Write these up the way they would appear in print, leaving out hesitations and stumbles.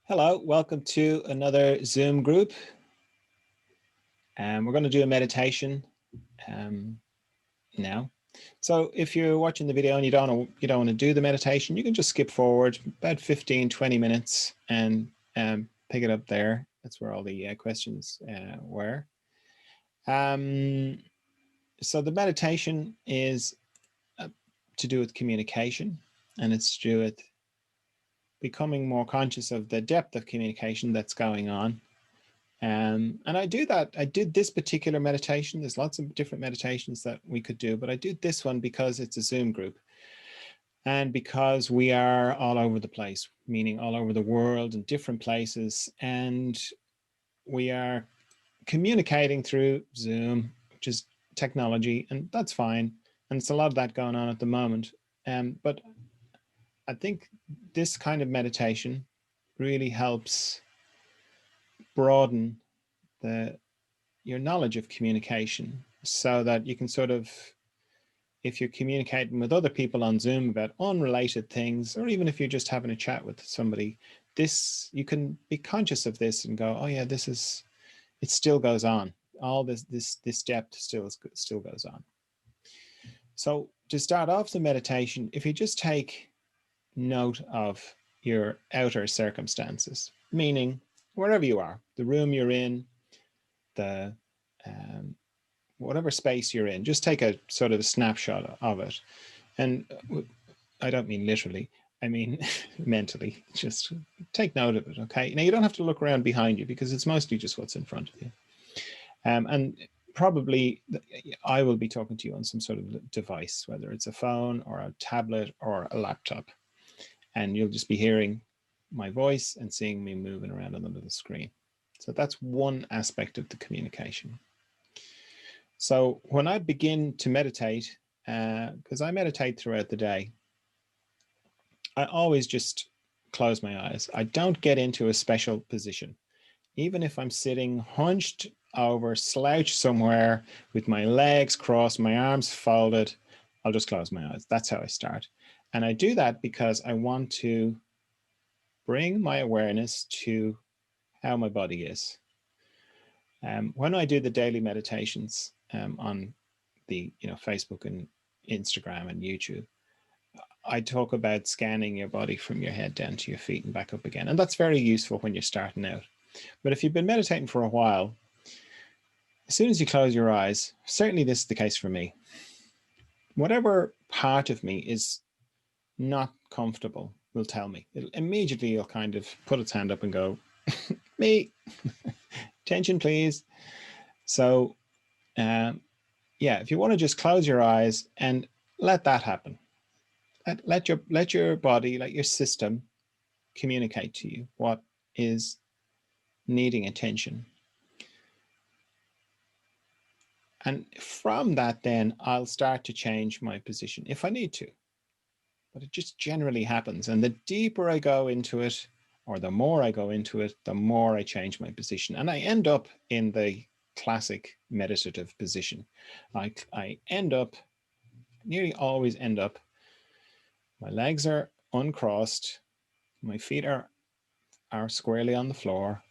Hello, welcome to another Zoom group. We're going to do a meditation now. So if you're watching the video and you don't want to do the meditation, you can just skip forward about 15-20 minutes and pick it up there. That's where all the questions were. So the meditation is to do with communication, and it's to do with becoming more conscious of the depth of communication that's going on. And I did this particular meditation. There's lots of different meditations that we could do, but I did this one because it's a Zoom group and because we are all over the place, meaning all over the world in different places. And we are communicating through Zoom, which is technology, and that's fine. And it's a lot of that going on at the moment. But I think this kind of meditation really helps broaden your knowledge of communication so that you can sort of, if you're communicating with other people on Zoom about unrelated things, or even if you're just having a chat with somebody, you can be conscious of this and go, oh yeah, it still goes on. All this depth still goes on. So to start off the meditation, if you just take note of your outer circumstances, meaning wherever you are, the room you're in, the whatever space you're in, just take a sort of a snapshot of it. And I don't mean literally, I mean mentally. Just take note of it, okay? Now you don't have to look around behind you because it's mostly just what's in front of you. And probably I will be talking to you on some sort of device, whether it's a phone or a tablet or a laptop. And you'll just be hearing my voice and seeing me moving around on the little screen. So that's one aspect of the communication. So when I begin to meditate, because I meditate throughout the day, I always just close my eyes. I don't get into a special position. Even if I'm sitting hunched over, slouched somewhere with my legs crossed, my arms folded, I'll just close my eyes. That's how I start. And I do that because I want to bring my awareness to how my body is. When I do the daily meditations on the Facebook and Instagram and YouTube, I talk about scanning your body from your head down to your feet and back up again. And that's very useful when you're starting out. But if you've been meditating for a while, as soon as you close your eyes, certainly this is the case for me, whatever part of me is not comfortable will tell me. Immediately it'll kind of put its hand up and go, me, attention please. So yeah, if you want to just close your eyes and let that happen. Let your body, let your system communicate to you what is needing attention. And from that, then I'll start to change my position if I need to. But it just generally happens. And the deeper I go into it, or the more I go into it, the more I change my position. And I end up in the classic meditative position. I nearly always end up, my legs are uncrossed, my feet are squarely on the floor,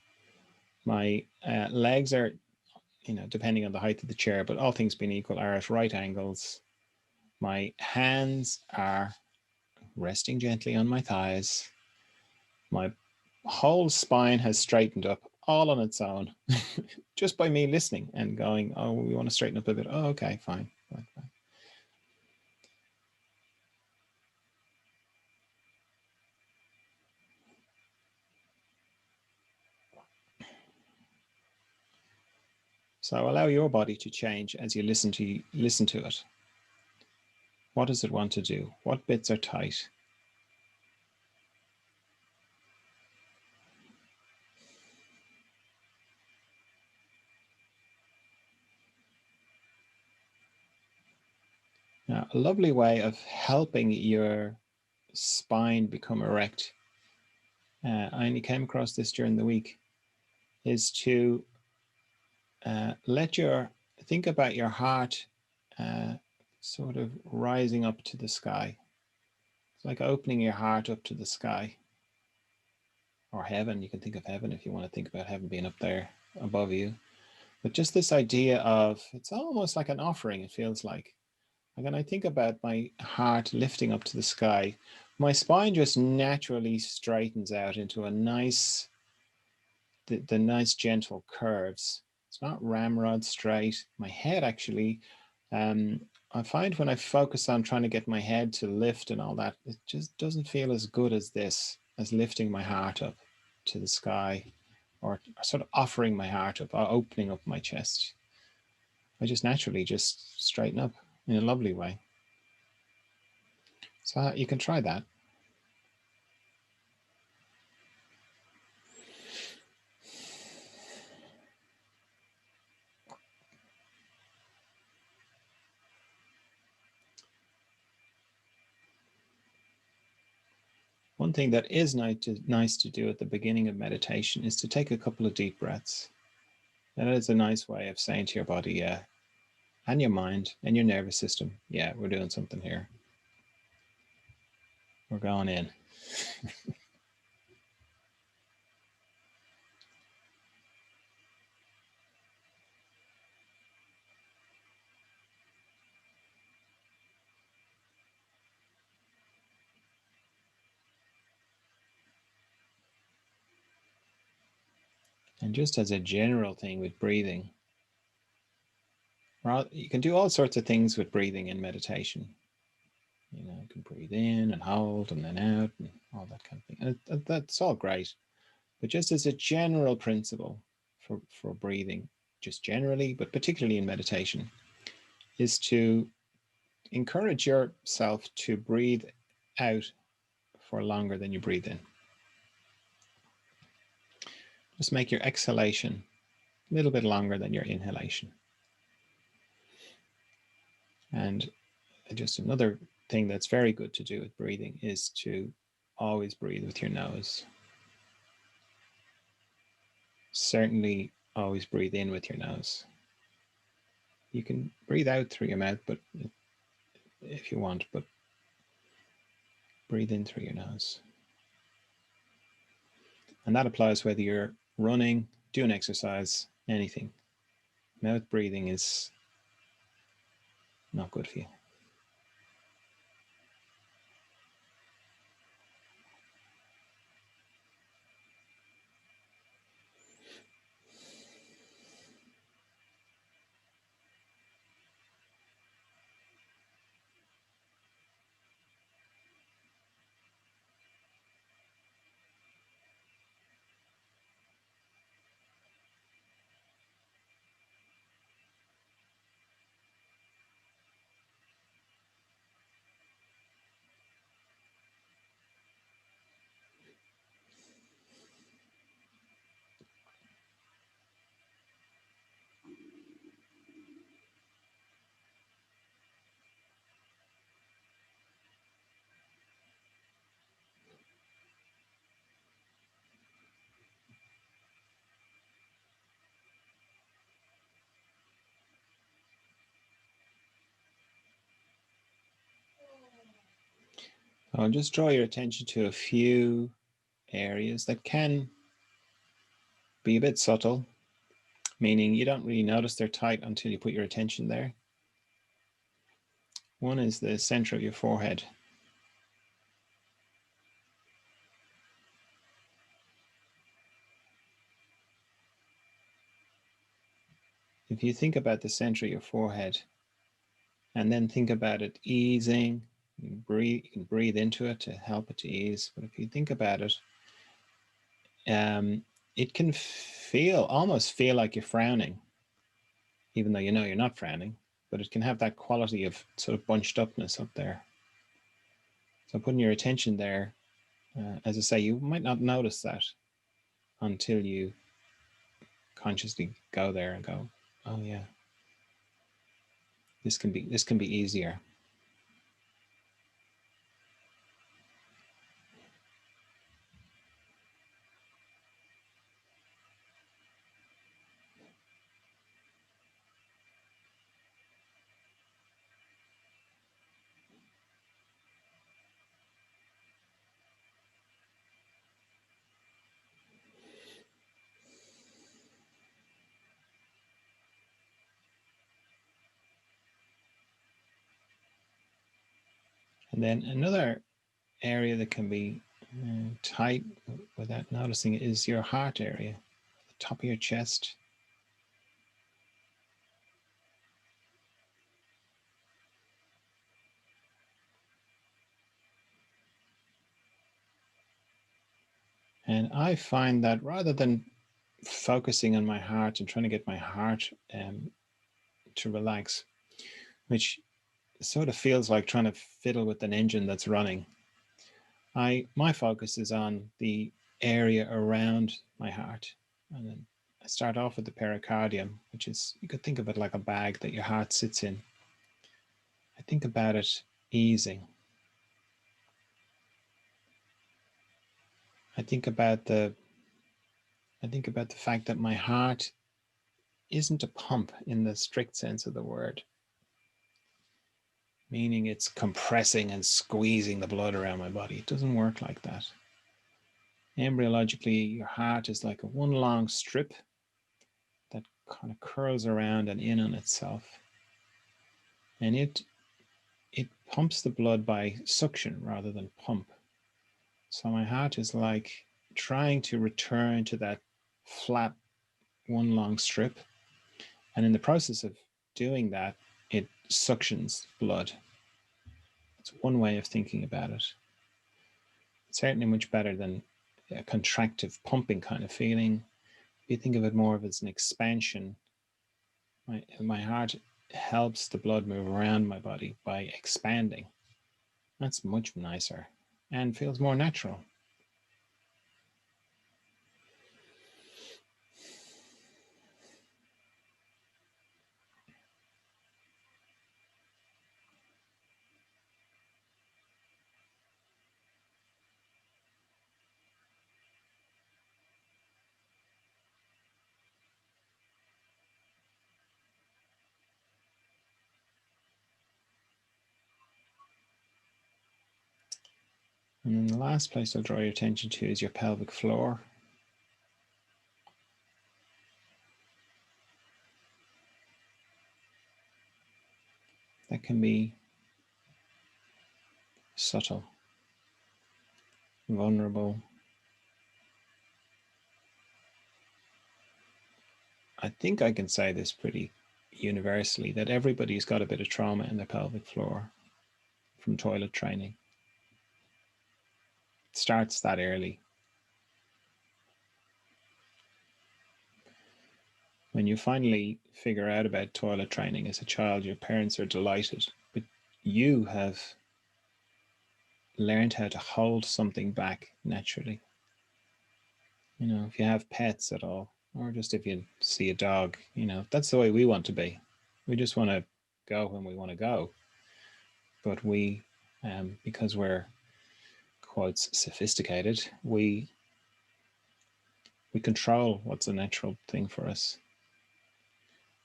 my legs are, depending on the height of the chair, but all things being equal, are at right angles. My hands are resting gently on my thighs. My whole spine has straightened up all on its own, just by me listening and going, oh, we want to straighten up a bit. Oh, okay, fine. So allow your body to change as you listen to it. What does it want to do? What bits are tight? Now, a lovely way of helping your spine become erect, I only came across this during the week, is to think about your heart sort of rising up to the sky. It's like opening your heart up to the sky, or heaven. You can think of heaven if you want to think about heaven being up there above you. But just this idea of, it's almost like an offering, it feels like. When I think about my heart lifting up to the sky, my spine just naturally straightens out into a nice, the nice gentle curves. It's not ramrod straight. My head actually, I find when I focus on trying to get my head to lift and all that, it just doesn't feel as good as this, as lifting my heart up to the sky, or sort of offering my heart up, or opening up my chest. I just naturally just straighten up in a lovely way. So you can try that. One thing that is nice to do at the beginning of meditation is to take a couple of deep breaths. And that is a nice way of saying to your body, yeah, and your mind and your nervous system, yeah, we're doing something here. We're going in. And just as a general thing with breathing, you can do all sorts of things with breathing in meditation. You know, you can breathe in and hold and then out and all that kind of thing. And that's all great. But just as a general principle for breathing, just generally, but particularly in meditation, is to encourage yourself to breathe out for longer than you breathe in. Just make your exhalation a little bit longer than your inhalation. And just another thing that's very good to do with breathing is to always breathe with your nose. Certainly always breathe in with your nose. You can breathe out through your mouth, but if you want, but breathe in through your nose. And that applies whether you're running, doing exercise, anything. Mouth breathing is not good for you. I'll just draw your attention to a few areas that can be a bit subtle, meaning you don't really notice they're tight until you put your attention there. One is the center of your forehead. If you think about the center of your forehead and then think about it easing, you can breathe into it to help it to ease. But if you think about it, it can almost feel like you're frowning, even though you know you're not frowning, but it can have that quality of sort of bunched upness up there. So putting your attention there, as I say, you might not notice that until you consciously go there and go, oh yeah, this can be easier. And then another area that can be tight without noticing it is your heart area, the top of your chest. And I find that rather than focusing on my heart and trying to get my heart to relax, which sort of feels like trying to fiddle with an engine that's running, my focus is on the area around my heart. And then I start off with the pericardium, which is, you could think of it like a bag that your heart sits in. I think about it easing. I think about the fact that my heart isn't a pump in the strict sense of the word, meaning it's compressing and squeezing the blood around my body. It doesn't work like that. Embryologically, your heart is like a one long strip that kind of curls around and in on itself. And it pumps the blood by suction rather than pump. So my heart is like trying to return to that flat one long strip. And in the process of doing that, it suctions blood. It's one way of thinking about it. It's certainly much better than a contractive pumping kind of feeling. You think of it more of as an expansion. My heart helps the blood move around my body by expanding. That's much nicer and feels more natural. And then the last place I'll draw your attention to is your pelvic floor. That can be subtle, vulnerable. I think I can say this pretty universally, that everybody's got a bit of trauma in their pelvic floor from toilet training. It starts that early. When you finally figure out about toilet training as a child, your parents are delighted, but you have learned how to hold something back naturally. You know, if you have pets at all, or just if you see a dog, you know, that's the way we want to be. We just want to go when we want to go. But we, because we're quotes sophisticated, we control what's a natural thing for us.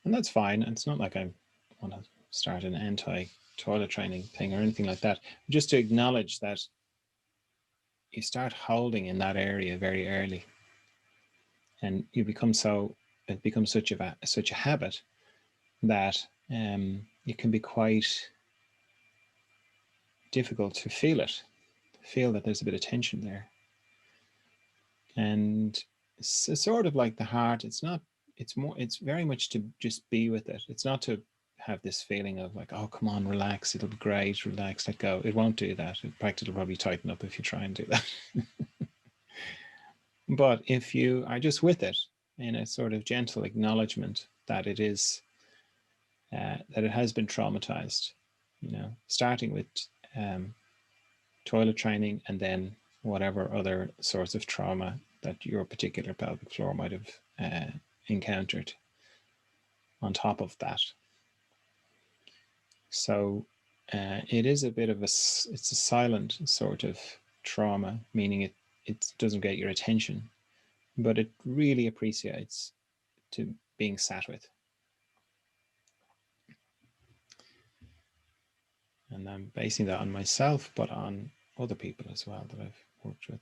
And that's fine. It's not like I want to start an anti-toilet training thing or anything like that. Just to acknowledge that you start holding in that area very early, and it becomes such a habit that it can be quite difficult to feel that there's a bit of tension there. And it's sort of like the heart. It's very much to just be with it. It's not to have this feeling of like, oh, come on, relax, it'll be great, relax, let go. It won't do that. In fact, it'll probably tighten up if you try and do that. But if you are just with it in a sort of gentle acknowledgement that it is, that it has been traumatized, you know, starting with toilet training and then whatever other sorts of trauma that your particular pelvic floor might have encountered on top of that. So it is a bit of it's a silent sort of trauma, meaning it doesn't get your attention, but it really appreciates to being sat with. And I'm basing that on myself, but on other people as well that I've worked with.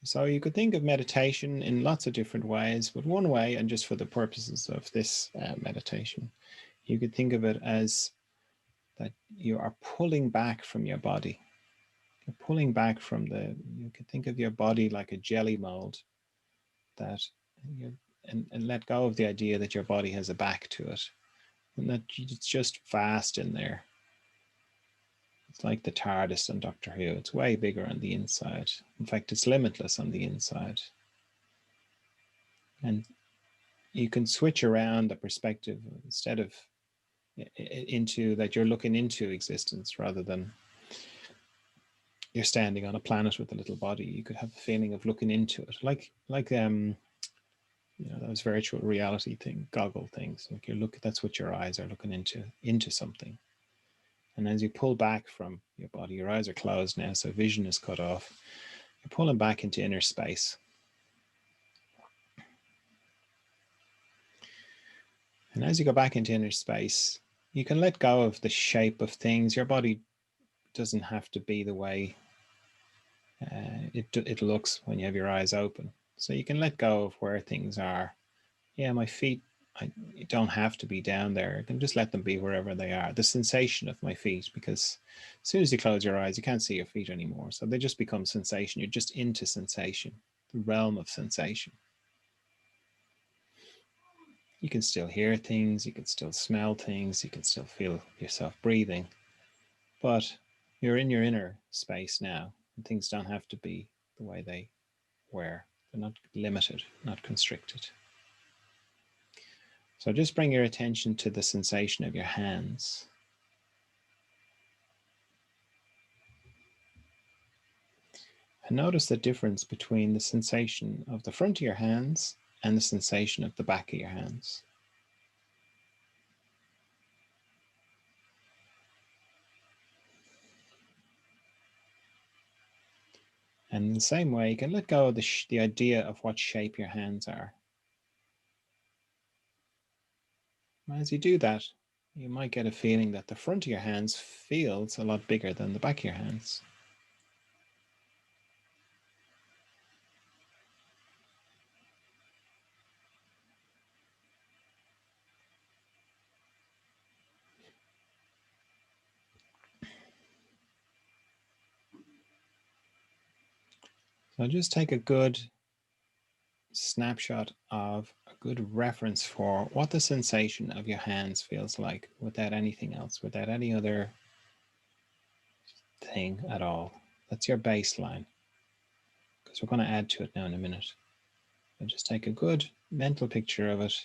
So you could think of meditation in lots of different ways, but one way, and just for the purposes of this meditation, you could think of it as that you are pulling back from your body. You're pulling back from you could think of your body like a jelly mold, that you and let go of the idea that your body has a back to it, and that it's just vast in there. It's like the TARDIS on Doctor Who. It's way bigger on the inside. In fact, it's limitless on the inside. And you can switch around the perspective instead of into that you're looking into existence rather than you're standing on a planet with a little body. You could have a feeling of looking into it, like those virtual reality goggle things. Like that's what your eyes are looking into something. And as you pull back from your body, your eyes are closed now, so vision is cut off. You're pulling back into inner space. And as you go back into inner space, you can let go of the shape of things. Your body doesn't have to be the way it looks when you have your eyes open. So you can let go of where things are. Yeah, my feet, you don't have to be down there. You can just let them be wherever they are. The sensation of my feet, because as soon as you close your eyes, you can't see your feet anymore. So they just become sensation. You're just into sensation, the realm of sensation. You can still hear things, you can still smell things, you can still feel yourself breathing, but you're in your inner space now, and things don't have to be the way they were. They're not limited, not constricted. So just bring your attention to the sensation of your hands. And notice the difference between the sensation of the front of your hands and the sensation of the back of your hands. And in the same way, you can let go of the idea of what shape your hands are. As you do that, you might get a feeling that the front of your hands feels a lot bigger than the back of your hands. So just take a good snapshot of a good reference for what the sensation of your hands feels like without anything else, without any other thing at all. That's your baseline, because we're going to add to it now in a minute. So just take a good mental picture of it.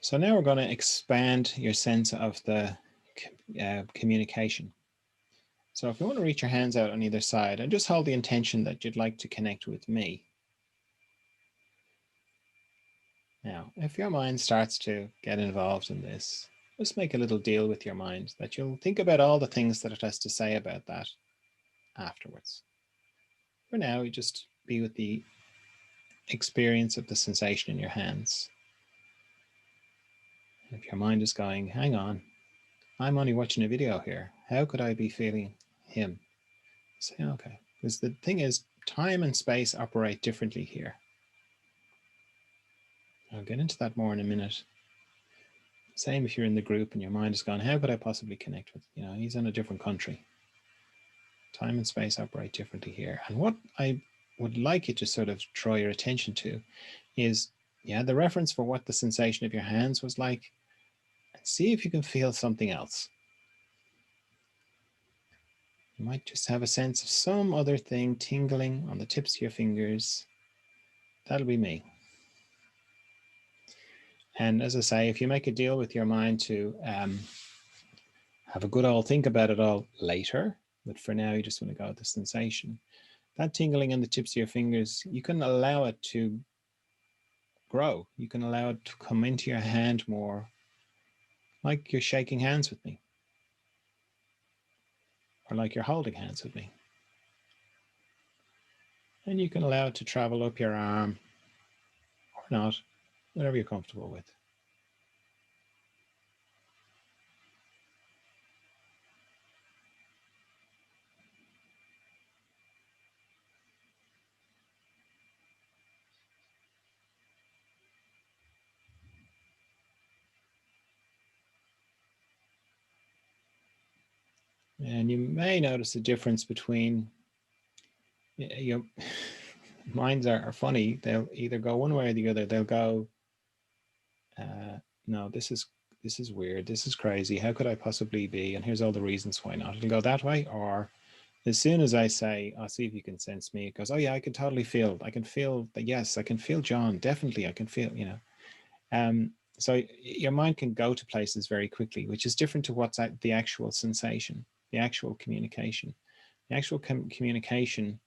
So now we're going to expand your sense of the communication. So if you want to reach your hands out on either side and just hold the intention that you'd like to connect with me. Now, if your mind starts to get involved in this, just make a little deal with your mind that you'll think about all the things that it has to say about that afterwards. For now, you just be with the experience of the sensation in your hands. If your mind is going, hang on, I'm only watching a video here. How could I be feeling him? Say, okay. Because the thing is, time and space operate differently here. I'll get into that more in a minute. Same if you're in the group and your mind is gone, how could I possibly connect with, he's in a different country. Time and space operate differently here. And what I would like you to sort of draw your attention to is, the reference for what the sensation of your hands was like, and see if you can feel something else. You might just have a sense of some other thing tingling on the tips of your fingers. That'll be me. And as I say, if you make a deal with your mind to have a good old think about it all later, but for now you just want to go with the sensation. That tingling on the tips of your fingers, you can allow it to grow. You can allow it to come into your hand more, like you're shaking hands with me, or like you're holding hands with me. And you can allow it to travel up your arm, or not, whatever you're comfortable with. And you may notice a difference between your minds are funny. They'll either go one way or the other. They'll go, no, this is weird. This is crazy. How could I possibly be? And here's all the reasons why not. It'll go that way. Or as soon as I say, I'll see if you can sense me, it goes, oh yeah, I can totally feel. I can feel that. Yes, I can feel John. Definitely, I can feel. So your mind can go to places very quickly, which is different to what's the actual sensation, the actual communication. The actual communication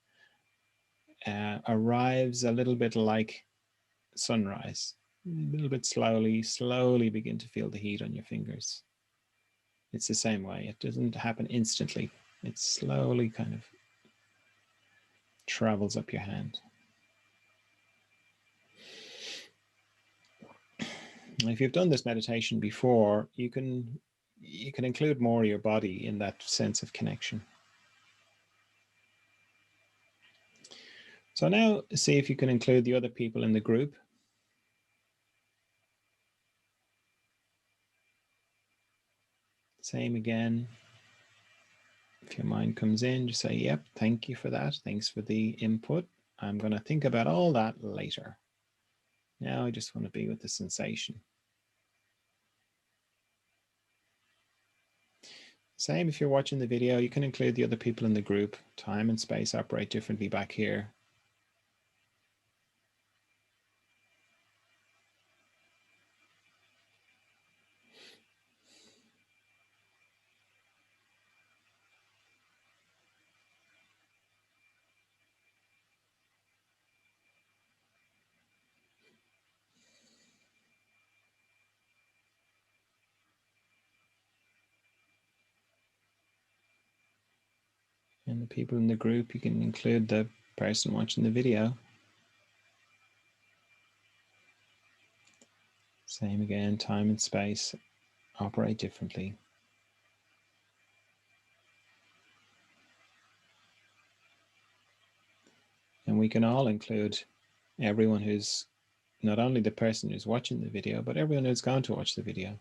arrives a little bit like sunrise, a little bit slowly begin to feel the heat on your fingers. It's the same way. It doesn't happen instantly. It slowly kind of travels up your hand. If you've done this meditation before, you can include more of your body in that sense of connection. So now see if you can include the other people in the group. Same again. If your mind comes in, just say, yep, thank you for that. Thanks for the input. I'm going to think about all that later. Now I just want to be with the sensation. Same if you're watching the video, you can include the other people in the group. Time and space operate differently back here. And the people in the group, you can include the person watching the video. Same again, time and space operate differently. And we can all include everyone who's not only the person who's watching the video, but everyone who's going to watch the video.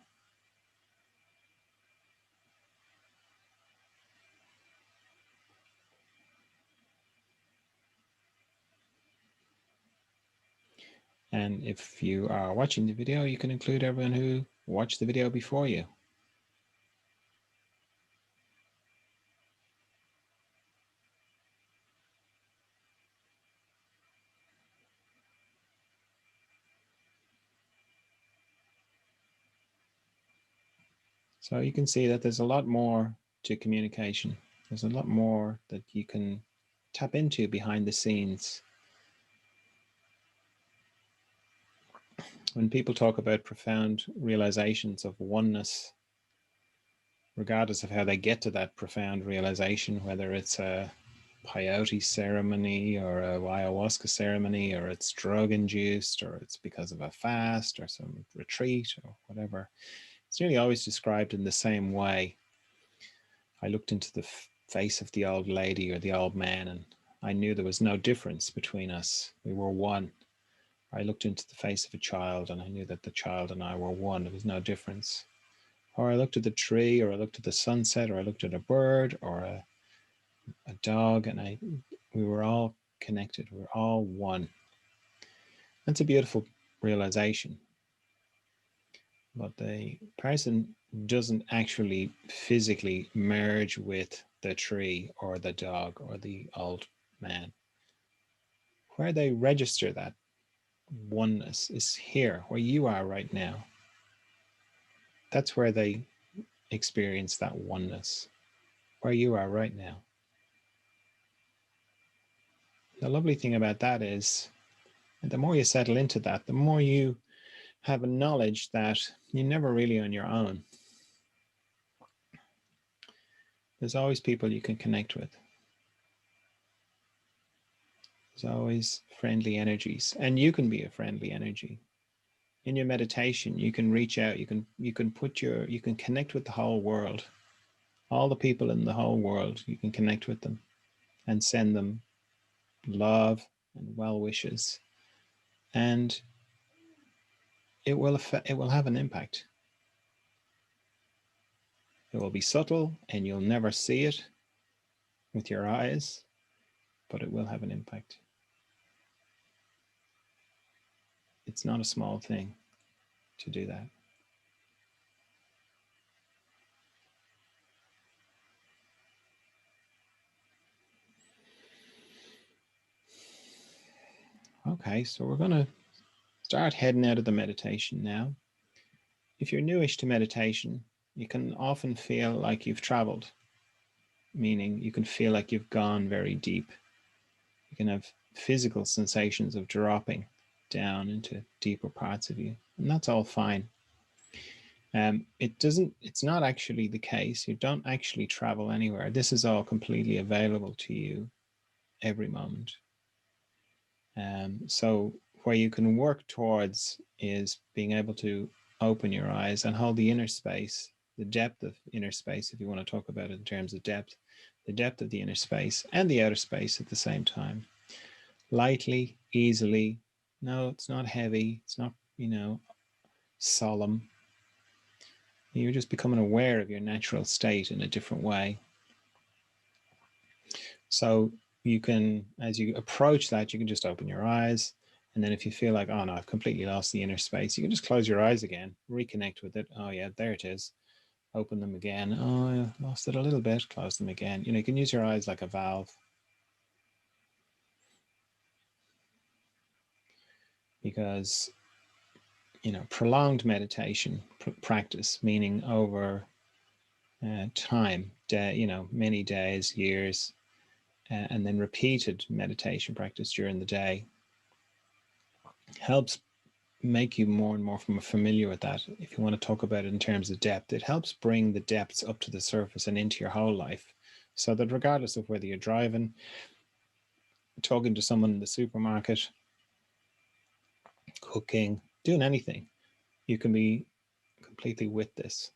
And if you are watching the video, you can include everyone who watched the video before you. So you can see that there's a lot more to communication. There's a lot more that you can tap into behind the scenes. When people talk about profound realizations of oneness, regardless of how they get to that profound realization, whether it's a peyote ceremony or a ayahuasca ceremony, or it's drug induced, or it's because of a fast or some retreat or whatever, it's nearly always described in the same way. I looked into the face of the old lady or the old man, and I knew there was no difference between us. We were one. I looked into the face of a child, and I knew that the child and I were one. There was no difference. Or I looked at the tree, or I looked at the sunset, or I looked at a bird or a dog, and we were all connected. We were all one. That's a beautiful realization. But the person doesn't actually physically merge with the tree or the dog or the old man. Where they register that oneness is here, where you are right now. That's where they experience that oneness, where you are right now. The lovely thing about that is, the more you settle into that, the more you have a knowledge that you're never really on your own. There's always people you can connect with. There's always friendly energies, and you can be a friendly energy. In your meditation, you can reach out, you can connect with the whole world. All the people in the whole world, you can connect with them and send them love and well wishes, and it will have an impact. It will be subtle and you'll never see it with your eyes, but it will have an impact. It's not a small thing to do that. Okay, so we're going to start heading out of the meditation now. If you're newish to meditation, you can often feel like you've traveled, meaning you can feel like you've gone very deep. You can have physical sensations of dropping down into deeper parts of you, and that's all fine. It's not actually the case. You don't actually travel anywhere. This is all completely available to you every moment. So where you can work towards is being able to open your eyes and hold the inner space, the depth of inner space, if you want to talk about it in terms of depth, the depth of the inner space and the outer space at the same time. Lightly, easily. No, it's not heavy. It's not, solemn. You're just becoming aware of your natural state in a different way. So you can, as you approach that, you can just open your eyes. And then if you feel like, oh no, I've completely lost the inner space, you can just close your eyes again, reconnect with it. Oh yeah, there it is. Open them again. Oh, I lost it a little bit. Close them again. You can use your eyes like a valve. Because, prolonged meditation practice, meaning over time, many days, years, and then repeated meditation practice during the day helps make you more and more familiar with that. If you want to talk about it in terms of depth, it helps bring the depths up to the surface and into your whole life, so that regardless of whether you're driving, talking to someone in the supermarket, cooking, doing anything, you can be completely with this.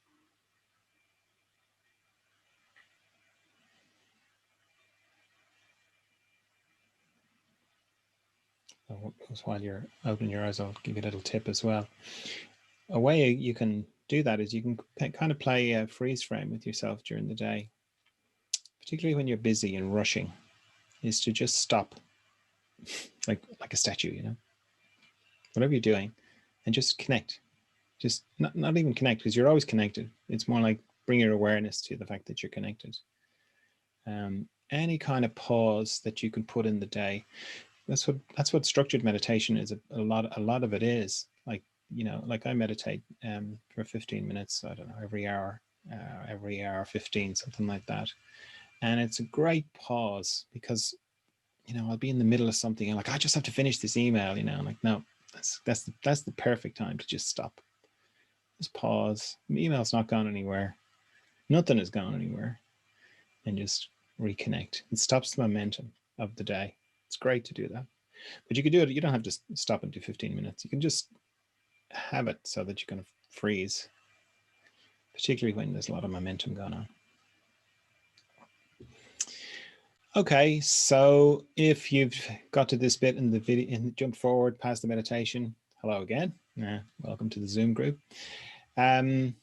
While you're opening your eyes, I'll give you a little tip as well. A way you can do that is you can kind of play a freeze frame with yourself during the day, particularly when you're busy and rushing, is to just stop, like a statue, whatever you're doing, and just connect. Just not even connect, because you're always connected. It's more like bring your awareness to the fact that you're connected. Any kind of pause that you can put in the day. That's what structured meditation is. A lot of it is like I meditate for 15 minutes. I don't know, every hour 15, something like that. And it's a great pause because I'll be in the middle of something and like I just have to finish this email. I'm like, no, that's the perfect time to just stop. Just pause. The email's not gone anywhere. Nothing has gone anywhere, and just reconnect. It stops the momentum of the day. It's great to do that. But you can do it. You don't have to stop and do 15 minutes. You can just have it so that you kind of freeze, particularly when there's a lot of momentum going on. Okay, so if you've got to this bit in the video and jumped forward past the meditation, hello again. Welcome to the Zoom group. As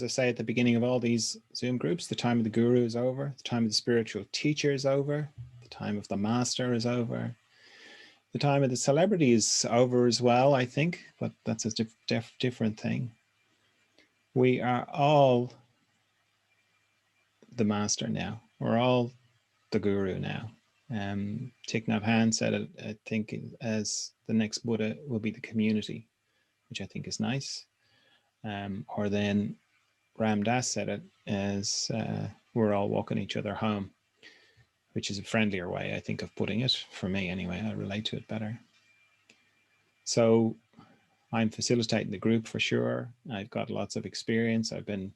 I say at the beginning of all these Zoom groups, the time of the guru is over. The time of the spiritual teacher is over. The time of the master is over. The time of the celebrity is over as well, I think, but that's a different thing. We are all the master now. We're all the guru now. Thich Nhat Hanh said it, I think, as the next Buddha will be the community, which I think is nice. Or then Ram Dass said it as we're all walking each other home, which is a friendlier way, I think, of putting it. For me, anyway, I relate to it better. So I'm facilitating the group for sure. I've got lots of experience. I've been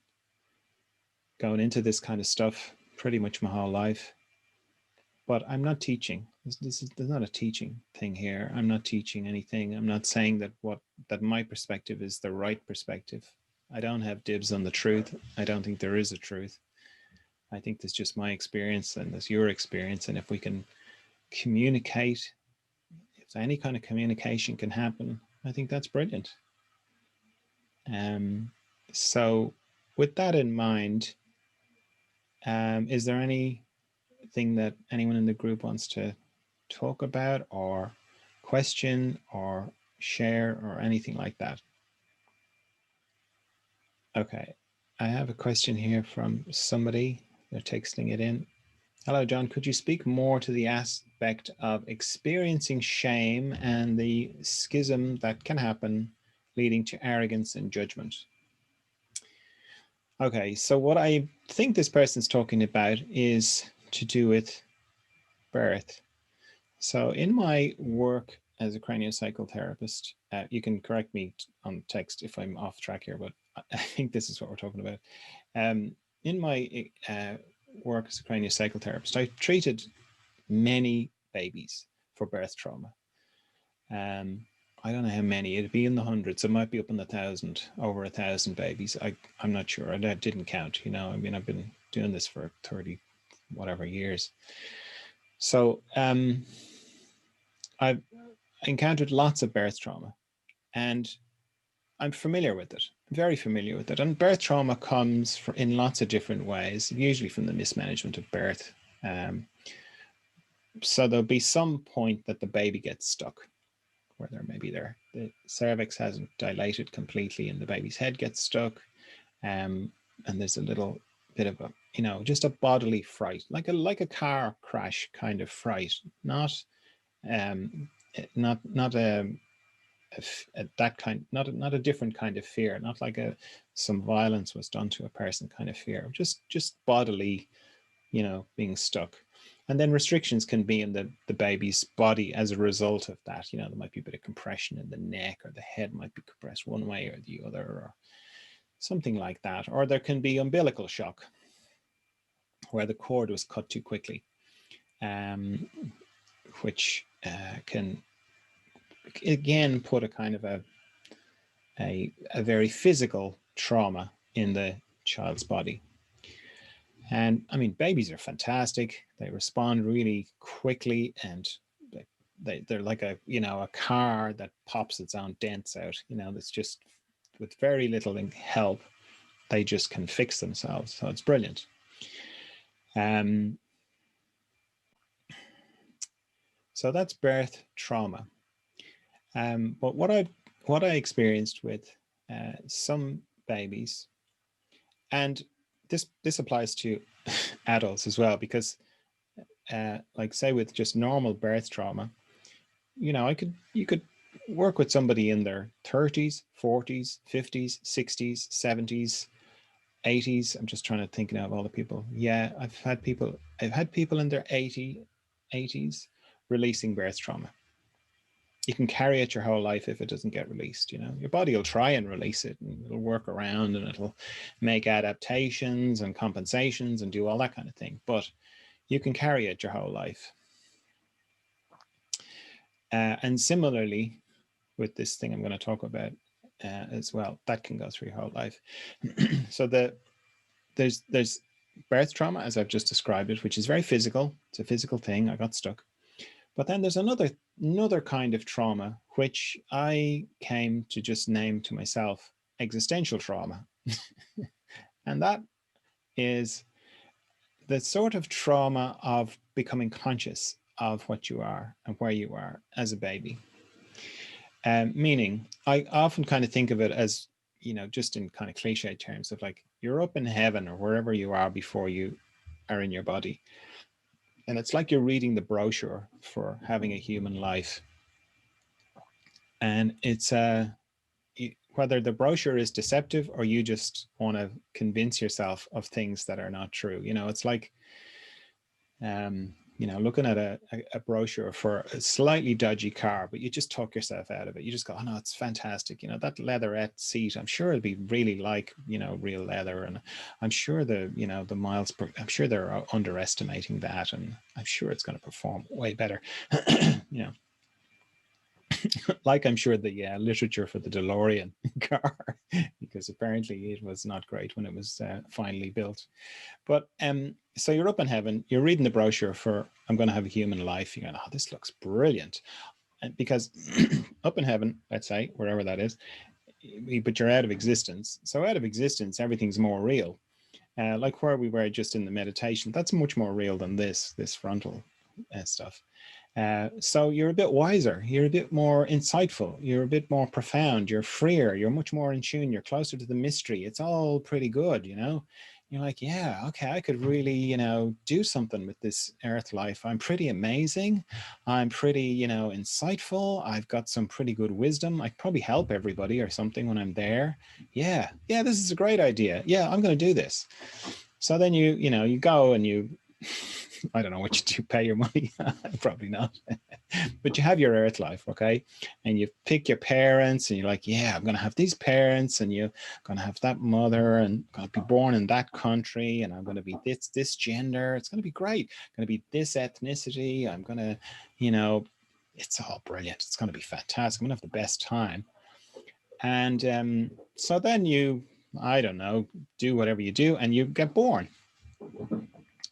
going into this kind of stuff pretty much my whole life. But I'm not teaching. There's not a teaching thing here. I'm not teaching anything. I'm not saying that my perspective is the right perspective. I don't have dibs on the truth. I don't think there is a truth. I think there's just my experience and there's your experience. And if we can communicate, if any kind of communication can happen, I think that's brilliant. So with that in mind, is there anything that anyone in the group wants to talk about or question or share or anything like that? Okay, I have a question here from somebody. They're texting it in. Hello, John. Could you speak more to the aspect of experiencing shame and the schism that can happen, leading to arrogance and judgment? Okay, so what I think this person's talking about is to do with birth. So in my work as a craniopsychotherapist, you can correct me on text if I'm off track here, but I think this is what we're talking about. In my work as a craniopsychotherapist, I treated many babies for birth trauma. I don't know how many, it'd be in the hundreds, it might be up in the thousand, over 1,000 babies. I'm not sure, I didn't count, you know, I mean, I've been doing this for 30 whatever years. So I've encountered lots of birth trauma, and I'm familiar with it, very familiar with it. And birth trauma comes in lots of different ways, usually from the mismanagement of birth. So there'll be some point that the baby gets stuck, where the cervix hasn't dilated completely and the baby's head gets stuck. And there's a little bit of a, you know, just a bodily fright, like a car crash kind of fright, not that kind, not a different kind of fear, not like some violence was done to a person kind of fear, just bodily, you know, being stuck. And then restrictions can be in the baby's body as a result of that. You know, there might be a bit of compression in the neck, or the head might be compressed one way or the other, or something like that. Or there can be umbilical shock, where the cord was cut too quickly, which can again put a kind of a very physical trauma in the child's body. And I mean, babies are fantastic. They respond really quickly, and they're like a, you know, a car that pops its own dents out. You know, that's just with very little help, they just can fix themselves. So it's brilliant. So that's birth trauma. But what I experienced with some babies, and this applies to adults as well, because like say with just normal birth trauma, you know, you could work with somebody in their 30s, 40s, 50s, 60s, 70s, 80s. I'm just trying to think now of all the people. Yeah, I've had people in their 80s releasing birth trauma. You can carry it your whole life if it doesn't get released. You know, your body will try and release it, and it'll work around, and it'll make adaptations and compensations and do all that kind of thing. But you can carry it your whole life. And similarly, with this thing I'm going to talk about as well, that can go through your whole life. So there's birth trauma, as I've just described it, which is very physical. It's a physical thing. I got stuck. But then there's another kind of trauma, which I came to just name to myself existential trauma. And that is the sort of trauma of becoming conscious of what you are and where you are as a baby. Meaning, I often kind of think of it as, you know, just in kind of cliche terms of like, you're up in heaven or wherever you are before you are in your body. And it's like you're reading the brochure for having a human life. And it's whether the brochure is deceptive or you just want to convince yourself of things that are not true. You know, it's like, you know, looking at a brochure for a slightly dodgy car, but you just talk yourself out of it. You just go, oh no, it's fantastic. You know, that leatherette seat, I'm sure it'll be really like, you know, real leather. And I'm sure the miles per, I'm sure they're underestimating that. And I'm sure it's going to perform way better. You know, like I'm sure the literature for the DeLorean car, because apparently it was not great when it was finally built. But so you're up in heaven, you're reading the brochure for I'm going to have a human life. You're going, oh, this looks brilliant. And because up in heaven, let's say, wherever that is, but you're out of existence. So out of existence, everything's more real. Like where we were just in the meditation, that's much more real than this frontal stuff. So you're a bit wiser, you're a bit more insightful, you're a bit more profound, you're freer, you're much more in tune, you're closer to the mystery. It's all pretty good, you know. You're like, yeah, okay, I could really, you know, do something with this earth life. I'm pretty amazing. I'm pretty, you know, insightful. I've got some pretty good wisdom. I could probably help everybody or something when I'm there. Yeah, this is a great idea. Yeah, I'm going to do this. So then you know, you go and you, I don't know what you do, pay your money. Probably not. But you have your earth life, okay? And you pick your parents and you're like, yeah, I'm going to have these parents and you're going to have that mother and I'm going to be born in that country and I'm going to be this gender. It's going to be great. I'm going to be this ethnicity. I'm going to, you know, it's all brilliant. It's going to be fantastic. I'm going to have the best time. And so then you, I don't know, do whatever you do and you get born.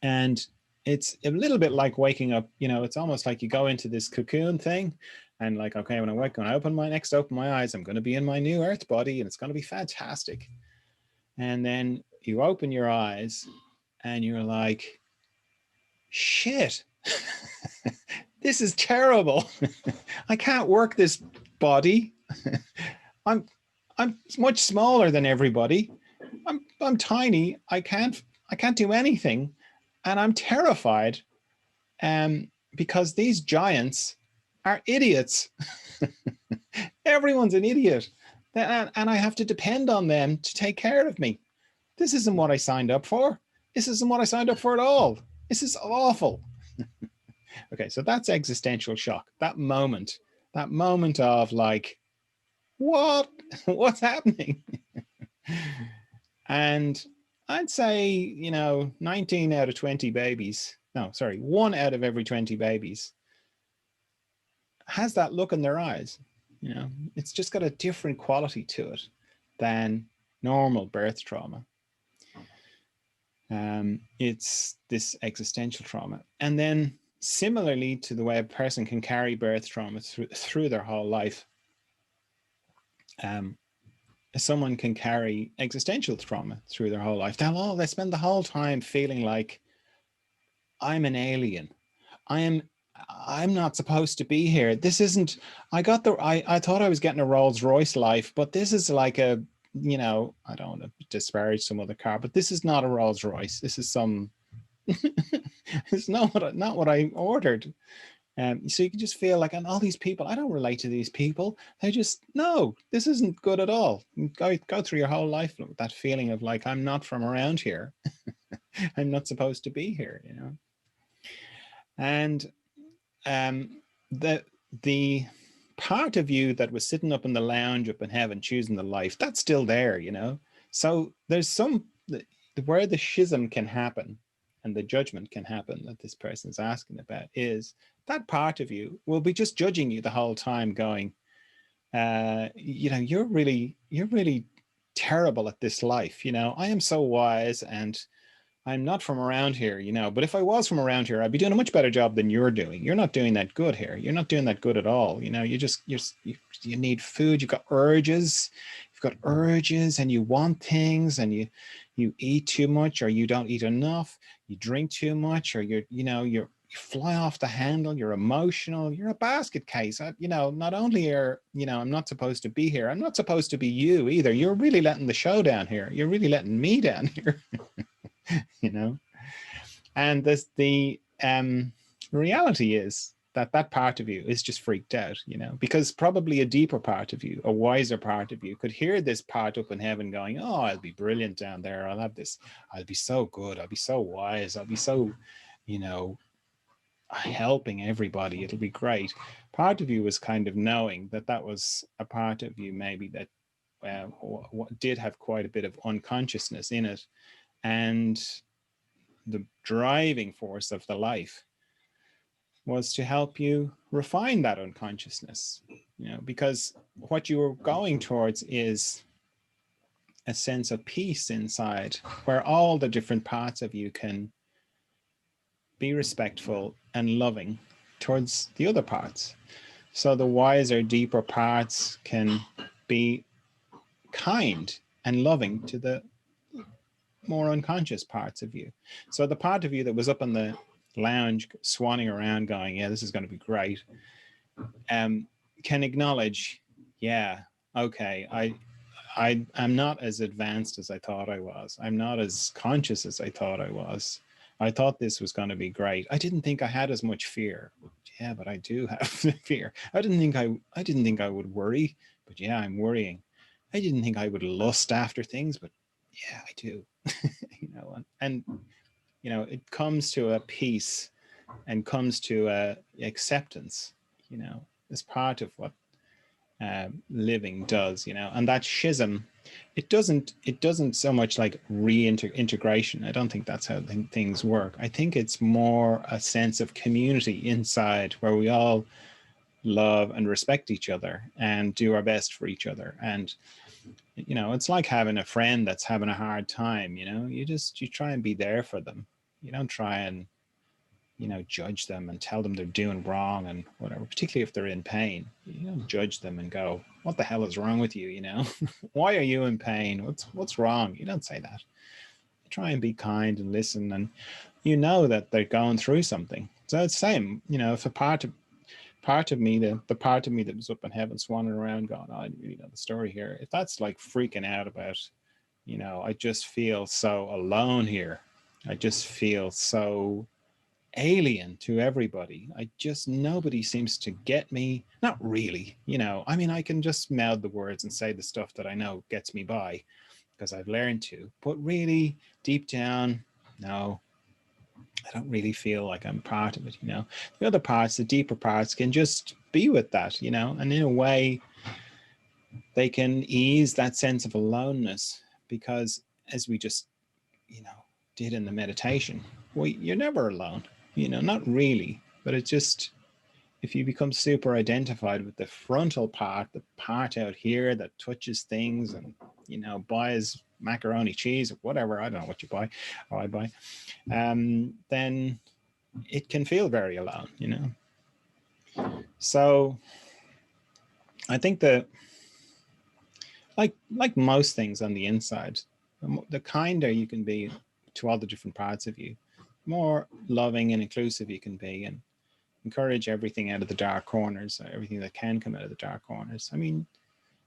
And it's a little bit like waking up, you know, it's almost like you go into this cocoon thing and like, okay, when I open my eyes, I'm going to be in my new earth body and it's going to be fantastic. And then you open your eyes and you're like, shit, this is terrible. I can't work this body. I'm much smaller than everybody. I'm tiny. I can't do anything. And I'm terrified because these giants are idiots. Everyone's an idiot. And I have to depend on them to take care of me. This isn't what I signed up for. This isn't what I signed up for at all. This is awful. Okay, so that's existential shock. That moment of like, what's happening? And I'd say, you know, 19 out of 20 babies, no, sorry, 1 out of every 20 babies has that look in their eyes. You know, it's just got a different quality to it than normal birth trauma. It's this existential trauma. And then similarly to the way a person can carry birth trauma through their whole life, someone can carry existential trauma through their whole life. They spend the whole time feeling like, I'm an alien. I'm not supposed to be here. This isn't, I thought I was getting a Rolls Royce life, but this is like a, you know, I don't want to disparage some other car, but this is not a Rolls Royce. This is some, it's not what I ordered. So you can just feel like, and all these people, I don't relate to these people. They just, no, this isn't good at all. Go through your whole life with that feeling of like, I'm not from around here. I'm not supposed to be here, you know. And the part of you that was sitting up in the lounge up in heaven choosing the life, that's still there, you know. So there's where the schism can happen and the judgment can happen that this person is asking about is that part of you will be just judging you the whole time, going, you know, you're really terrible at this life. You know, I am so wise and I'm not from around here, you know, but if I was from around here, I'd be doing a much better job than you're doing. You're not doing that good here. You're not doing that good at all. You know, you need food. You've got urges. You've got urges and you want things and you eat too much or you don't eat enough. You drink too much or you fly off the handle. You're emotional. You're a basket case. You know, not only are, you know, I'm not supposed to be here. I'm not supposed to be you either. You're really letting the show down here. You're really letting me down here. You know, and the reality is that part of you is just freaked out, you know, because probably a deeper part of you, a wiser part of you could hear this part up in heaven going, oh, I'll be brilliant down there. I'll have this. I'll be so good. I'll be so wise. I'll be so, you know, helping everybody. It'll be great. Part of you was kind of knowing that was a part of you maybe that did have quite a bit of unconsciousness in it. And the driving force of the life was to help you refine that unconsciousness, you know, because what you were going towards is a sense of peace inside where all the different parts of you can be respectful and loving towards the other parts. So the wiser, deeper parts can be kind and loving to the more unconscious parts of you. So the part of you that was up in the lounge swanning around going, yeah, this is going to be great, can acknowledge, yeah, okay, I'm not as advanced as I thought I was. I'm not as conscious as I thought I was. I thought this was going to be great. I didn't think I had as much fear. Yeah, but I do have fear. I didn't think I would worry, but yeah, I'm worrying. I didn't think I would lust after things, but yeah, I do. You know, and you know, it comes to a peace and comes to a acceptance, you know, as part of what living does, you know. And that schism, it doesn't so much like reintegration. I don't think that's how things work. I think it's more a sense of community inside where we all love and respect each other and do our best for each other. And you know, it's like having a friend that's having a hard time, you know. You try and be there for them. You don't try and, you know, judge them and tell them they're doing wrong and whatever, particularly if they're in pain. You don't judge them and go, what the hell is wrong with you, you know? Why are you in pain? What's wrong? You don't say that. You try and be kind and listen, and you know that they're going through something. So it's the same, you know, if a part of me, the part of me that was up in heaven swanning around going, oh, I really know the story here, if that's like freaking out about, you know, I just feel so alone here. I just feel so alien to everybody. Nobody seems to get me. Not really, you know. I mean, I can just mouth the words and say the stuff that I know gets me by because I've learned to. But really, deep down, no, I don't really feel like I'm part of it, you know. The other parts, the deeper parts, can just be with that, you know, and in a way, they can ease that sense of aloneness because, as we just, you know, did in the meditation, well, you're never alone, you know, not really, but it's just, if you become super identified with the frontal part, the part out here that touches things and, you know, buys macaroni cheese or whatever, I don't know what you buy or I buy, then it can feel very alone, you know. So I think that, like most things on the inside, the kinder you can be to all the different parts of you, more loving and inclusive you can be, and encourage everything out of the dark corners, everything that can come out of the dark corners. I mean,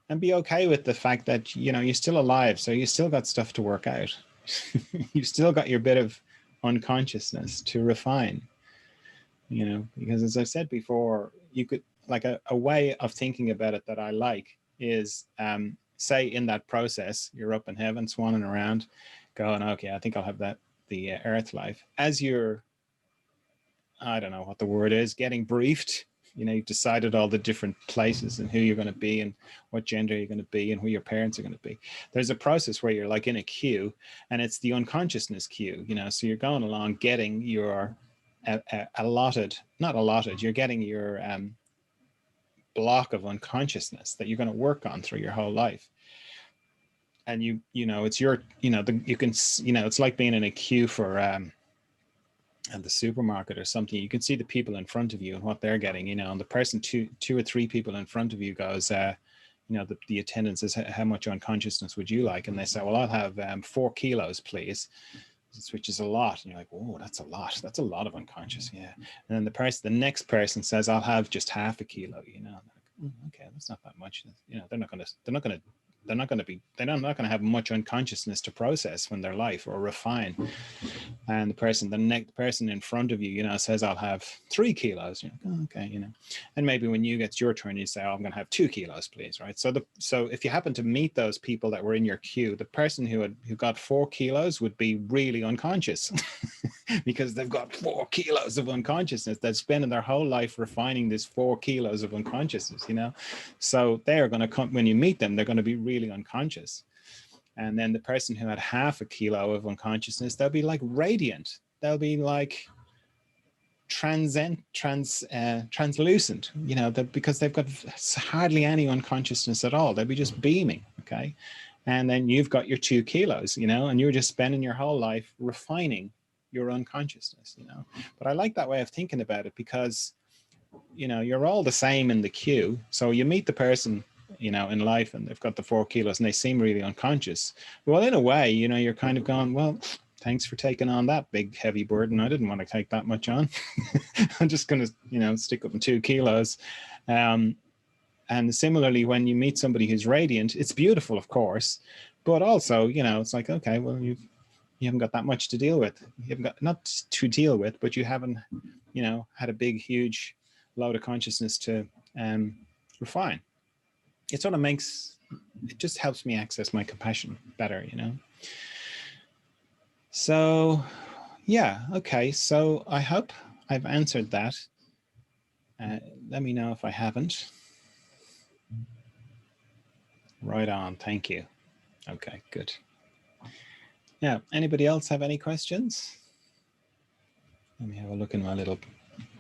and be okay with the fact that, you know, you're still alive, so you still got stuff to work out. You've still got your bit of unconsciousness to refine, you know, because as I said before, you could, like a way of thinking about it that I like is, say in that process, you're up in heaven, swanning around, going, okay, I think I'll have the earth life. As you're, I don't know what the word is, getting briefed, you know, you've decided all the different places and who you're going to be and what gender you're going to be and who your parents are going to be. There's a process where you're like in a queue, and it's the unconsciousness queue, you know, so you're going along getting your you're getting your block of unconsciousness that you're going to work on through your whole life. And you know, it's your, you know, you can, you know, it's like being in a queue for at the supermarket or something. You can see the people in front of you and what they're getting, you know, and the person two or three people in front of you goes, you know, the attendant says, how much unconsciousness would you like? And they say, well, I'll have 4 kilos, please, which is a lot. And you're like, oh, that's a lot. That's a lot of unconscious. Yeah. And then the next person says, I'll have just half a kilo, you know. Like, okay, that's not that much. You know, they're not going to have much unconsciousness to process when their life or refine. And the next person in front of you, you know, says, I'll have 3 kilos. You're like, oh, okay, you know. And maybe when you get your turn, you say, oh, I'm going to have 2 kilos, please, right? So if you happen to meet those people that were in your queue, the person who got 4 kilos would be really unconscious because they've got 4 kilos of unconsciousness. They're spending their whole life refining this 4 kilos of unconsciousness, you know. So they're going to come, when you meet them, they're going to be really unconscious. And then the person who had half a kilo of unconsciousness, they'll be like radiant. They'll be like translucent, you know, because they've got hardly any unconsciousness at all. They'll be just beaming, okay? And then you've got your 2 kilos, you know, and you're just spending your whole life refining your unconsciousness, you know. But I like that way of thinking about it because, you know, you're all the same in the queue. So you meet the person you know, in life, and they've got the 4 kilos and they seem really unconscious. Well, in a way, you know, you're kind of going, well, thanks for taking on that big heavy burden. I didn't want to take that much on. I'm just going to, you know, stick up in 2 kilos. And similarly, when you meet somebody who's radiant, it's beautiful, of course, but also, you know, it's like, okay, well, you haven't got that much to deal with. You haven't got, not to deal with, but you haven't, you know, had a big, huge load of consciousness to refine. It sort of makes, it just helps me access my compassion better, you know. So, yeah, okay. So I hope I've answered that. Let me know if I haven't. Right on. Thank you. Okay, good. Yeah, anybody else have any questions? Let me have a look in my little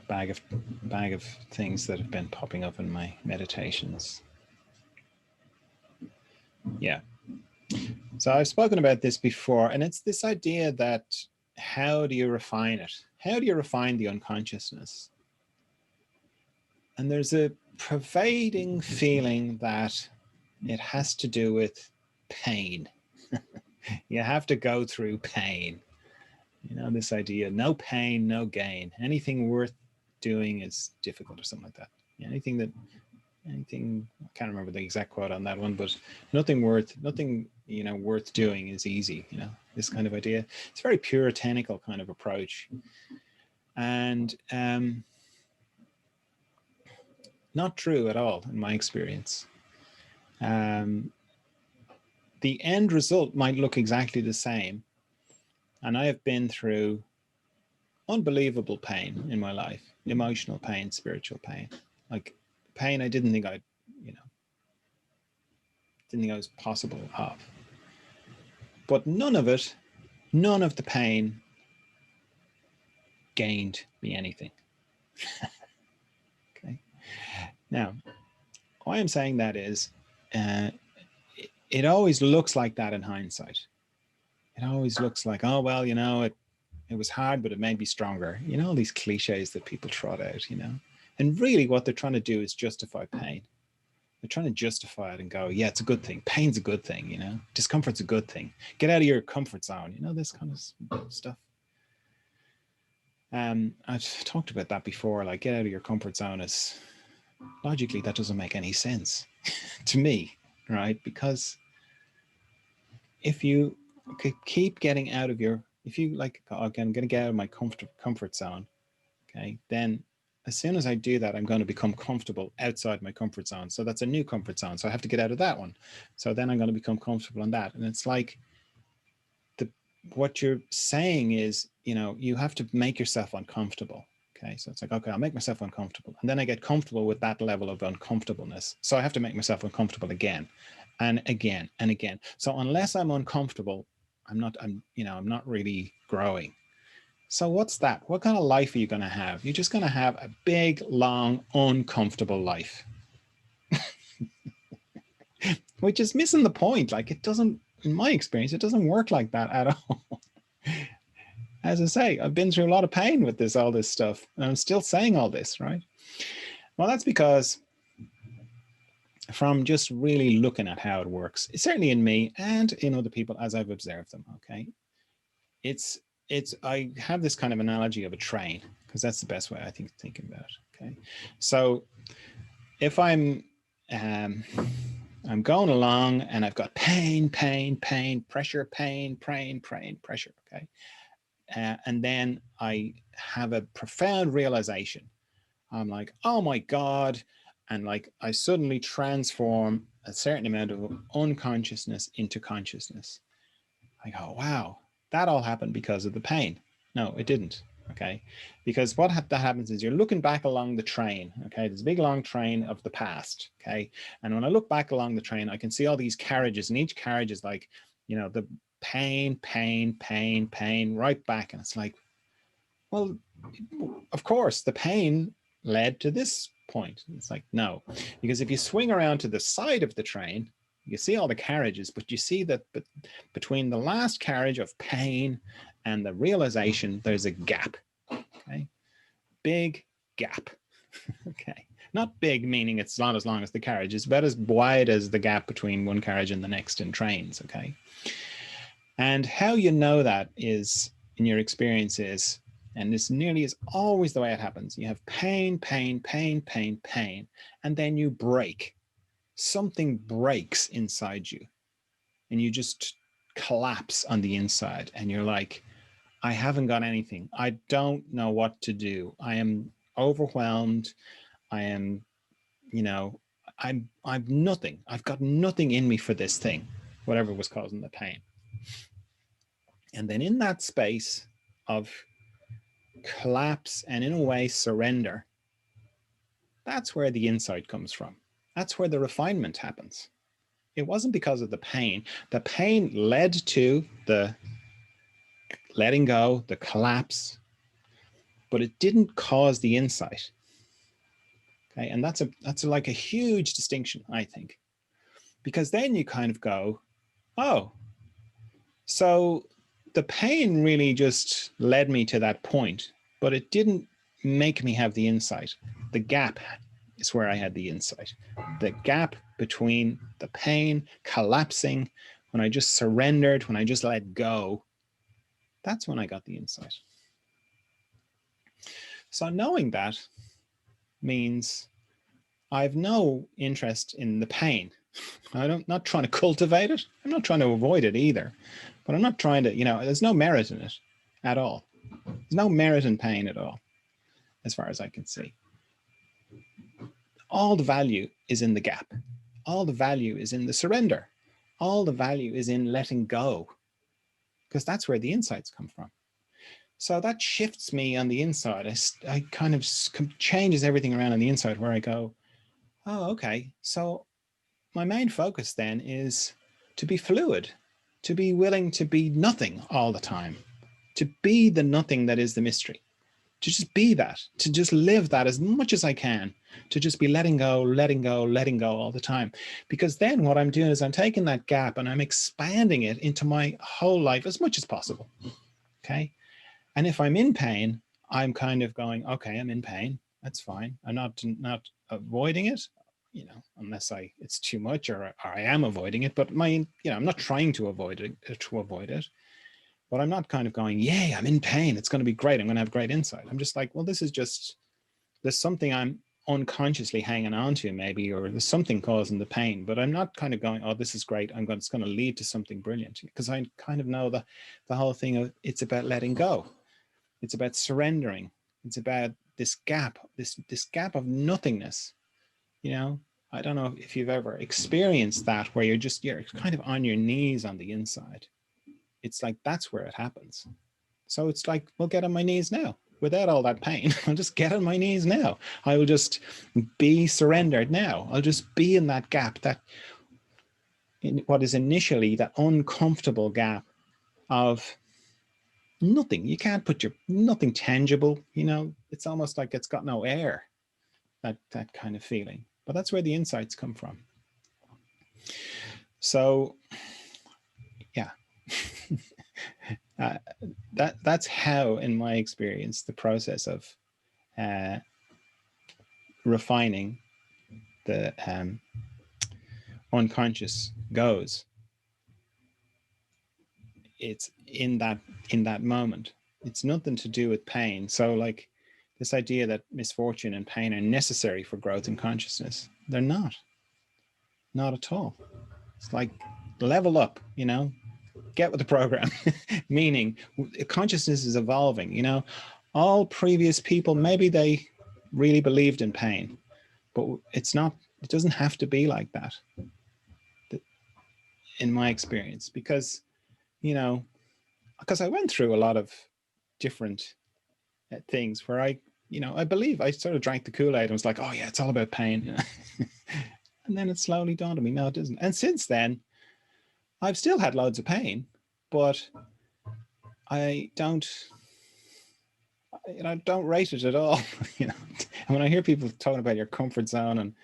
bag of things that have been popping up in my meditations. Yeah. So I've spoken about this before, and it's this idea that how do you refine it? How do you refine the unconsciousness? And there's a pervading feeling that it has to do with pain. You have to go through pain. You know, this idea, no pain, no gain. Anything worth doing is difficult or something like that. Anything, I can't remember the exact quote on that one, but nothing, you know, worth doing is easy, you know, this kind of idea. It's a very puritanical kind of approach. And not true at all in my experience. The end result might look exactly the same. And I have been through unbelievable pain in my life, emotional pain, spiritual pain, like pain I didn't think I was possible of. But none of the pain gained me anything. Okay. Now, why I'm saying that is, it always looks like that in hindsight. It always looks like, oh, well, you know, it was hard, but it made me stronger. You know, all these cliches that people trot out, you know. And really what they're trying to do is justify pain. They're trying to justify it and go, yeah, it's a good thing. Pain's a good thing, you know. Discomfort's a good thing. Get out of your comfort zone, you know, this kind of stuff. I've talked about that before, like get out of your comfort zone is, logically, that doesn't make any sense to me, right? Because if you keep getting out of your, if you like, okay, I'm going to get out of my comfort zone, okay, then as soon as I do that, I'm going to become comfortable outside my comfort zone. So that's a new comfort zone. So I have to get out of that one. So then I'm going to become comfortable in that. And it's like, what you're saying is, you know, you have to make yourself uncomfortable. Okay. So it's like, okay, I'll make myself uncomfortable. And then I get comfortable with that level of uncomfortableness. So I have to make myself uncomfortable again and again and again. So unless I'm uncomfortable, I'm not really growing. So what's that? What kind of life are you going to have? You're just going to have a big, long, uncomfortable life, which is missing the point. Like it doesn't, in my experience, it doesn't work like that at all. As I say, I've been through a lot of pain with all this stuff, and I'm still saying all this, right? Well, that's because from just really looking at how it works, certainly in me and in other people as I've observed them, okay? I have this kind of analogy of a train, because that's the best way I think thinking about it, okay? So if I'm going along and I've got pain, pressure, pressure, okay? And then I have a profound realization. I'm like, oh my God. And like, I suddenly transform a certain amount of unconsciousness into consciousness. I go, wow, that all happened because of the pain. No, it didn't. Okay. Because what that happens is you're looking back along the train. Okay. There's a big long train of the past. Okay. And when I look back along the train, I can see all these carriages, and each carriage is like, you know, the pain, right back. And it's like, well, of course, the pain led to this point. It's like, no, because if you swing around to the side of the train, you see all the carriages, but you see that between the last carriage of pain and the realization, there's a gap, okay? Big gap, okay? Not big, meaning it's not as long as the carriage. It's about as wide as the gap between one carriage and the next in trains, okay? And how you know that is, in your experience is, and this nearly is always the way it happens, you have pain, pain, pain, pain, pain, and then you break. Something breaks inside you, and you just collapse on the inside, and you're like, I haven't got anything. I don't know what to do. I am overwhelmed. I am, you know, I'm nothing. I've got nothing in me for this thing, whatever was causing the pain. And then in that space of collapse and in a way surrender, that's where the insight comes from. That's where the refinement happens. It wasn't because of the pain. The pain led to the letting go, the collapse, but it didn't cause the insight. Okay, and that's like a huge distinction, I think, because then you kind of go, oh, so the pain really just led me to that point, but it didn't make me have the insight. The gap is where I had the insight. The gap between the pain collapsing, when I just surrendered, when I just let go, that's when I got the insight. So knowing that means I've no interest in the pain. I'm not trying to cultivate it. I'm not trying to avoid it either. But I'm not trying to, there's no merit in it at all. There's no merit in pain at all, as far as I can see. All the value is in the gap. All the value is in the surrender. All the value is in letting go, because that's where the insights come from. So that shifts me on the inside. I kind of changes everything around on the inside, where I go, oh, okay. So my main focus then is to be fluid, to be willing to be nothing all the time, to be the nothing that is the mystery, to just be that, to just live that as much as I can, to just be letting go, letting go, letting go all the time. Because then what I'm doing is I'm taking that gap and I'm expanding it into my whole life as much as possible. Okay. And if I'm in pain, I'm kind of going, okay, I'm in pain. That's fine. I'm not avoiding it, unless it's too much or I am avoiding it. But I'm not trying to avoid it. But I'm not kind of going, yay, I'm in pain. It's going to be great. I'm going to have great insight. I'm just like, well, there's something I'm unconsciously hanging on to maybe, or there's something causing the pain. But I'm not kind of going, oh, this is great. It's going to lead to something brilliant, because I kind of know the whole thing of it's about letting go. It's about surrendering. It's about this gap, this gap of nothingness. I don't know if you've ever experienced that, where you're kind of on your knees on the inside. It's like, that's where it happens. So it's like, we'll get on my knees now without all that pain. I'll just get on my knees now. I will just be surrendered now. I'll just be in that gap, what is initially that uncomfortable gap of nothing. You can't put nothing tangible, it's almost like it's got no air, that kind of feeling. But that's where the insights come from. So yeah, that's how, in my experience, the process of refining the unconscious goes. It's in that moment. It's nothing to do with pain. So like this idea that misfortune and pain are necessary for growth in consciousness, they're not at all. It's like, level up, get with the program. Meaning consciousness is evolving. All previous people, maybe they really believed in pain, but it doesn't have to be like that, in my experience, because I went through a lot of different things where I believe I sort of drank the Kool-Aid and was like, oh yeah, it's all about pain. And then it slowly dawned on me, no, it isn't. And since then, I've still had loads of pain, but I don't rate it at all. And when I hear people talking about your comfort zone, and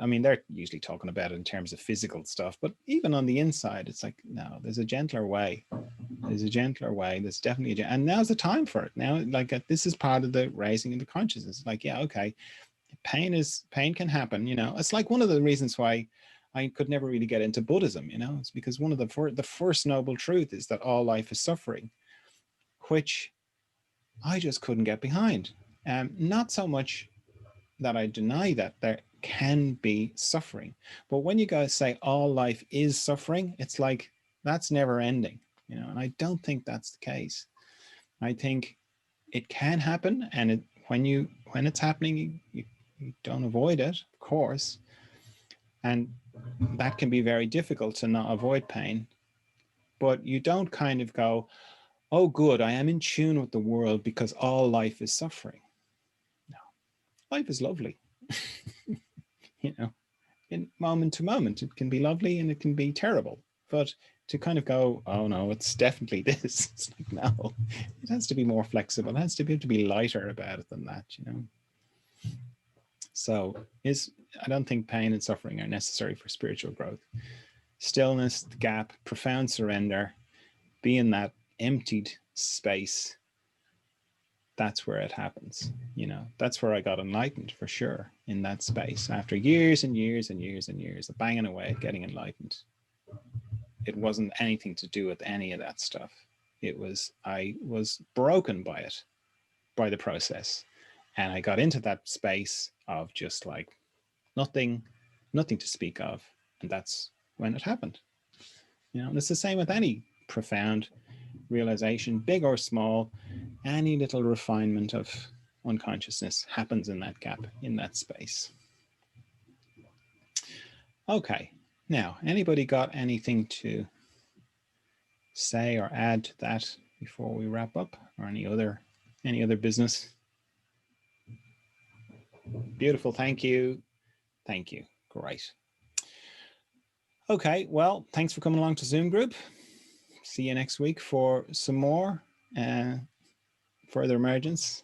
I mean, they're usually talking about it in terms of physical stuff, but even on the inside, it's like, no, there's a gentler way. There's a gentler way. There's definitely and now's the time for it. Now, like, this is part of the raising of the consciousness. Like, yeah, okay, pain can happen, you know. It's like one of the reasons why I could never really get into Buddhism, you know. It's because one of the first noble truth is that all life is suffering, which I just couldn't get behind. Not so much that I deny that there can be suffering, but when you guys say all life is suffering, it's like that's never ending, you know. And I don't think that's the case. I think it can happen, and when it's happening, you don't avoid it, of course, and that can be very difficult to not avoid pain. But you don't kind of go, oh, good, I am in tune with the world because all life is suffering. No, life is lovely. You know, in moment to moment, it can be lovely and it can be terrible. But to kind of go, oh no, it's definitely this. It's like, no, it has to be more flexible. It has to be able to be lighter about it than that, you know. So I don't think pain and suffering are necessary for spiritual growth. Stillness, the gap, profound surrender, be in that emptied space. That's where it happens. You know, that's where I got enlightened for sure, in that space. After years and years and years and years of banging away at getting enlightened, it wasn't anything to do with any of that stuff. I was broken by it, by the process. And I got into that space of just like nothing to speak of. And that's when it happened. You know, and it's the same with any profound realization, big or small. Any little refinement of unconsciousness happens in that gap, in that space. Okay, now, anybody got anything to say or add to that before we wrap up, or any other business? Beautiful, thank you. Thank you, great. Okay, well, thanks for coming along to Zoom group. See you next week for some more further emergence.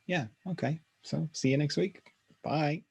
Yeah, okay, so see you next week. Bye.